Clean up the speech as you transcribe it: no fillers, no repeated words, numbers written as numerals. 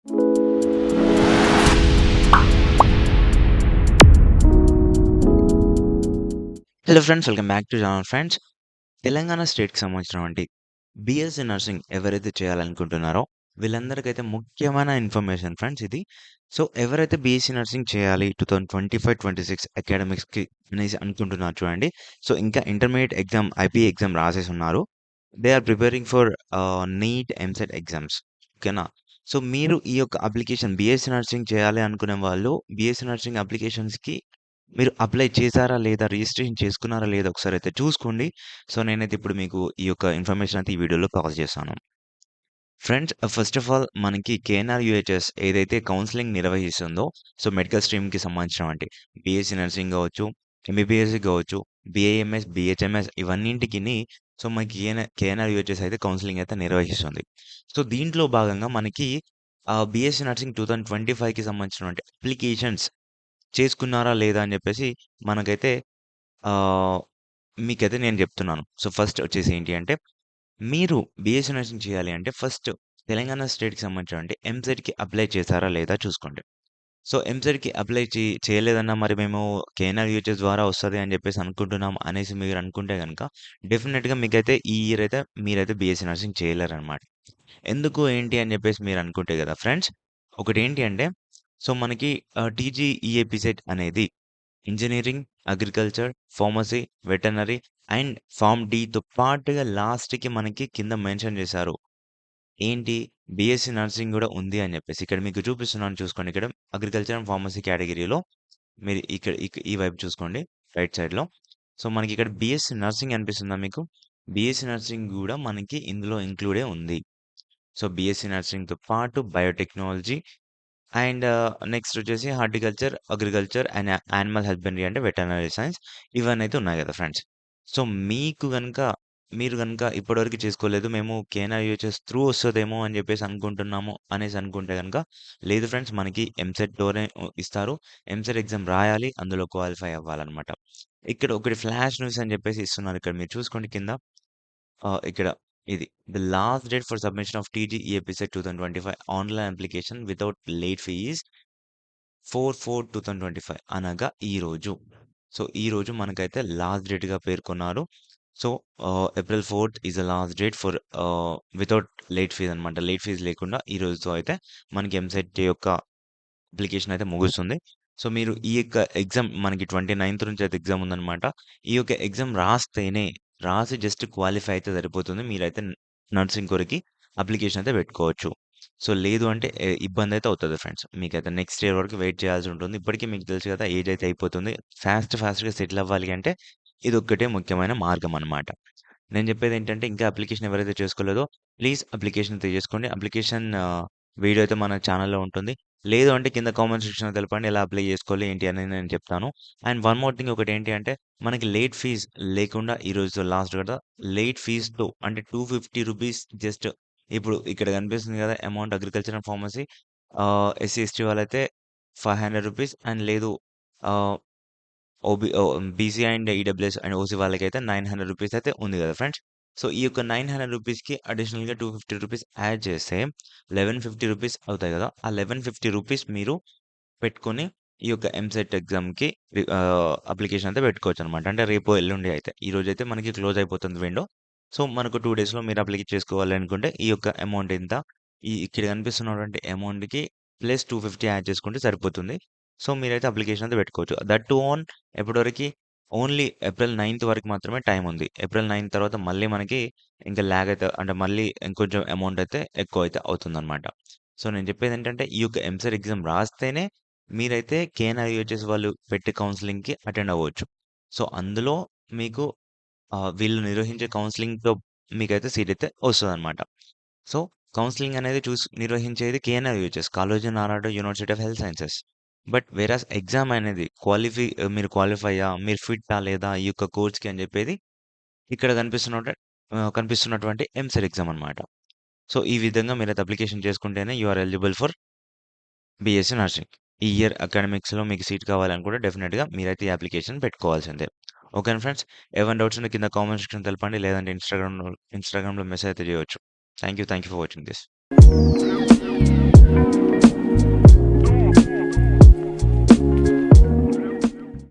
Hello friends, welcome back to channel friends. Telangana స్టేట్‌కి సంబంధించినటువంటి BSc nursing ఎవరైతే చేయాలనుకుంటున్నారో వీళ్ళందరికైతే ముఖ్యమైన ఇన్ఫర్మేషన్ ఫ్రెండ్స్ ఇది. సో, ఎవరైతే బీఎస్సీ నర్సింగ్ చేయాలి 2025-26 అకాడమిక్స్‌కి అనేసి అనుకుంటున్నారు చూడండి. సో, ఇంకా ఇంటర్మీడియేట్ ఎగ్జామ్ ఐపీ ఎగ్జామ్ రాసేసున్నారు. They are preparing for NEET, EAMCET exams. ఓకేనా? సో, మీరు ఈ యొక్క అప్లికేషన్ బీఎస్సీ నర్సింగ్ చేయాలి అనుకునే వాళ్ళు బీఎస్సీ నర్సింగ్ అప్లికేషన్స్‌కి మీరు అప్లై చేశారా లేదా? రిజిస్ట్రేషన్ చేసుకున్నారా లేదా? ఒకసారైతే చూసుకోండి. సో, నేనైతే ఇప్పుడు మీకు ఈ యొక్క ఇన్ఫర్మేషన్ అయితే ఈ వీడియోలో పాస్ చేశాను. ఫ్రెండ్స్, ఫస్ట్ ఆఫ్ ఆల్ మనకి కేఎన్ఆర్ యూహెచ్ఎస్ ఏదైతే కౌన్సెలింగ్ నిర్వహిస్తుందో, సో, మెడికల్ స్ట్రీమ్‌కి సంబంధించినవంటి బీఎస్సీ నర్సింగ్ గావచ్చు, ఎంబీబీఎస్ గావచ్చు, బీఏఎంఎస్, బీహెచ్ఎంఎస్ ఇవన్నింటికిని సో, మనకి కేఎన్ఆర్ యూహెచ్ఎస్ అయితే కౌన్సెలింగ్ అయితే నిర్వహిస్తుంది. సో, దీంట్లో భాగంగా మనకి బీఎస్సీ నర్సింగ్ 2025కి సంబంధించినటువంటి అప్లికేషన్స్ చేసుకున్నారా లేదా అని జెప్పేసి మనకైతే ఆహ్, మీకైతే నేను జెప్తున్నాను. సో, ఫస్ట్ వచ్చేసి ఏంటి అంటే, మీరు బీఎస్సీ నర్సింగ్ చేయాలి అంటే ఫస్ట్ తెలంగాణ స్టేట్‌కి సంబంధించినటువంటి ఎంసెట్‌కి అప్లై చేశారా లేదా చూసుకోండి. సో, ఎంసెట్‌కి అప్లై చేయలేదన్నా మరి మేము కేఎన్ఆర్ యూహెచ్ఎస్ ద్వారా వస్తది అని జెప్పేసి అనుకుంటున్నాం అనేసి మీరు అనుకుంటే గనక డెఫినిట్‌గా మీకైతే ఈ ఇయర్ అయితే మీరైతే బీఎస్సీ నర్సింగ్ చేయలేరనమాట. ఎందుకు ఏంటి అని జెప్పేసి మీరు అనుకుంటే గదా ఫ్రెండ్స్! ఒకటేంటి అంటే, సో, మనకి టీజీఈఏపీ సెట్ అనేది engineering, agriculture, pharmacy, veterinary and pharm డీతో పాటుగా లాస్ట్‌కి మనకి కింద మెన్షన్ చేశారు. ఏంటి? బీఎస్సీ నర్సింగ్ గూడా ఉంది అని జెప్పేసి. ఇక్కడ మీకు చూపిస్తున్నాను చూసుకోండి. ఇక్కడ అగ్రికల్చర్ అండ్ ఫార్మసీ కేటగిరీలో మీరు ఇక్కడ ఈ వైపు చూసుకోండి రైట్ సైడ్‌లో. సో, మనకిక్కడ బీఎస్సీ నర్సింగ్ అనిపిస్తుందా మీకు? బీఎస్సీ నర్సింగ్ గూడా మనకి ఇందులో ఇంక్లూడే ఉంది. సో, బీఎస్సీ నర్సింగ్‌తో పాటు బయోటెక్నాలజీ అండ్ నెక్స్ట్ వచ్చేసి horticulture, agriculture and animal husbandry అంటే వెటర్నరీ సైన్స్ ఇవన్నైతే ఉన్నాయి గదా ఫ్రెండ్స్. సో, మీకు గనుక మీరు గనుక ఇప్పటివరకు చేసుకోలేదు. మేము కేఎన్ఐయూహెచ్ఎస్ త్రూ వస్తదేమో అని జెప్పేసి అనుకుంటున్నాము అనేసి అనుకుంటే గనక లేదు ఫ్రెండ్స్, మనకి ఎంసెట్‌లోనే ఇస్తారు. ఎంసెట్ ఎగ్జామ్ రాయాలి. అందులో క్వాలిఫై అవ్వాలన్నమాట. ఇక్కడ ఒకటి ఫ్లాష్ న్యూస్ అని జెప్పేసి ఇస్తున్నారు. ఇక్కడ మీరు చూసుకోండి కింద. ఇక్కడ ఇది. The last date for submission of TGEAP CET 2025 online application without late fee is 4/4/2025 అనగా ఈరోజు. సో, ఈరోజు మనకైతే లాస్ట్ డేట్‌గా పేర్కొన్నారు. సో, ఏప్రిల్ 4థ్ is the last date for without late fees అనమాట. లేట్ ఫీజ్ లేకుండా ఈ రోజుతో అయితే మనకి ఎంసెట్ యొక్క అప్లికేషన్ అయితే ముగుస్తుంది. సో, మీరు ఈ యొక్క ఎగ్జామ్ మనకి 29థ్ నుంచి అయితే ఎగ్జామ్ ఉందనమాట. ఈ యొక్క ఎగ్జామ్ రాసి జస్ట్ క్వాలిఫై అయితే సరిపోతుంది. మీరైతే నర్సింగ్ కొరకి అప్లికేషన్ అయితే పెట్టుకోవచ్చు. సో, లేదు అంటే ఇబ్బందయితే అవుతది ఫ్రెండ్స్. మీకైతే నెక్స్ట్ ఇయర్ వరకు వెయిట్ చేయాల్సి ఉంటుంది. ఇప్పటికి మీకు తెలుసు కదా! ఏజ్ అయితే అయిపోతుంది. ఫాస్ట్‌గా సెటిల్ అవ్వాలి అంటే ఇదొక్కటే ముఖ్యమైన మార్గం అనమాట. నేను చెప్పేదేంటంటే ఇంకా అప్లికేషన్ ఎవరైతే చేసుకోలేదో ప్లీజ్ అప్లికేషన్ అయితే చేసుకోండి. అప్లికేషన్ వీడియో అయితే మన ఛానెల్‌లో ఉంటుంది. లేదు అంటే కింద కామెంట్ సెక్షన్‌లో తెలపండి. ఎలా అప్లై చేసుకోవాలి ఏంటి అనేది నేను చెప్తాను. అండ్ వన్ మోర్ థింగ్ ఒకటేంటి అంటే మనకి లేట్ ఫీజ్ లేకుండా ఈరోజు లాస్ట్ కదా! లేట్ ఫీజ్‌తో అంటే రూ. 250 జస్ట్ ఇప్పుడు ఇక్కడ కనిపిస్తుంది కదా! Amount agriculture and pharmacy SC, ST వాళ్ళైతే రూ. 500 అండ్ లేదు ఆహ్, BC and EWS and OC వాళ్ళకైతే రూ. 900 అయితే ఉంది కదా ఫ్రెండ్స్. సో, ఈ యొక్క రూ. 900కి అడిషనల్‌గా రూ. 250 యాడ్ చేస్తే రూ. 1150 అవుతాయి కదా! ఆ రూ. 1150 మీరు పెట్టుకొని ఈ యొక్క ఎంసెట్ ఎగ్జామ్‌కి అప్లికేషన్ అయితే పెట్టుకోవచ్చనమాట. అంటే రేపో, ఎల్లుండి అయితే. ఈరోజైతే మనకి క్లోజ్ అయిపోతుంది విండో. సో, మనకు 2 డేస్‌లో మీరు అప్లై చేసుకోవాలి అనుకుంటే ఈ యొక్క అమౌంట్ ఇంత. ఇక్కడ కనిపిస్తున్నటువంటి అమౌంట్‌కి ప్లస్ 250 యాడ్ చేసుకుంటే సరిపోతుంది. సో, మీరైతే అప్లికేషన్ అయితే పెట్టుకోవచ్చు. దట్ టూ ఆన్ ఎప్పటివరకి ఓన్లీ ఏప్రిల్ 9థ్ వరకు మాత్రమే టైమ్ ఉంది. ఏప్రిల్ 9 తర్వాత మళ్ళీ మనకి ఇంకా లాగ్ అయితే అంటే మళ్ళీ ఇంకొంచెం అమౌంట్ అయితే ఎక్కువైతే అవుతుందనమాట. సో, నేను చెప్పేదేంటంటే ఈ యొక్క ఎంసెట్ ఎగ్జామ్ రాస్తేనే మీరైతే కేఎన్ఐయూహెచ్ఎస్ వాళ్ళు పెట్టే కౌన్సెలింగ్‌కి అటెండ్ అవ్వచ్చు. సో, అందులో మీకు వీళ్ళు నిర్వహించే కౌన్సెలింగ్‌తో మీకైతే సీట్ అయితే వస్తదనమాట. సో, కౌన్సెలింగ్ అనేది నిర్వహించేది KNRUHS Kaloji Narayana university of health sciences. But వేరాస్ ఎగ్జామ్ అనేది మీరు క్వాలిఫైయా? మీరు ఫిట్టా లేదా ఈ యొక్క కోర్స్‌కి అని చెప్పేది ఇక్కడ కనిపిస్తున్నటువంటి ఎంసెట్ ఎగ్జామ్ అనమాట. సో, ఈ విధంగా మీరైతే అప్లికేషన్ చేసుకుంటేనే you are eligible for BSc nursing. ఈ ఇయర్ అకాడమిక్స్‌లో మీకు సీట్ కావాలనుకుంటే డెఫినిట్‌గా మీరైతే ఈ అప్లికేషన్ పెట్టుకోవాల్సిందే. ఓకేనా ఫ్రెండ్స్? ఏవైనా డౌట్స్ ఉంటే కింద కామెంట్ సెక్షన్‌లో తెలపండి. లేదంటే ఇన్‌స్టాగ్రామ్‌లో మెసేజ్ అయితే చేయొచ్చు. Thank you for watching this.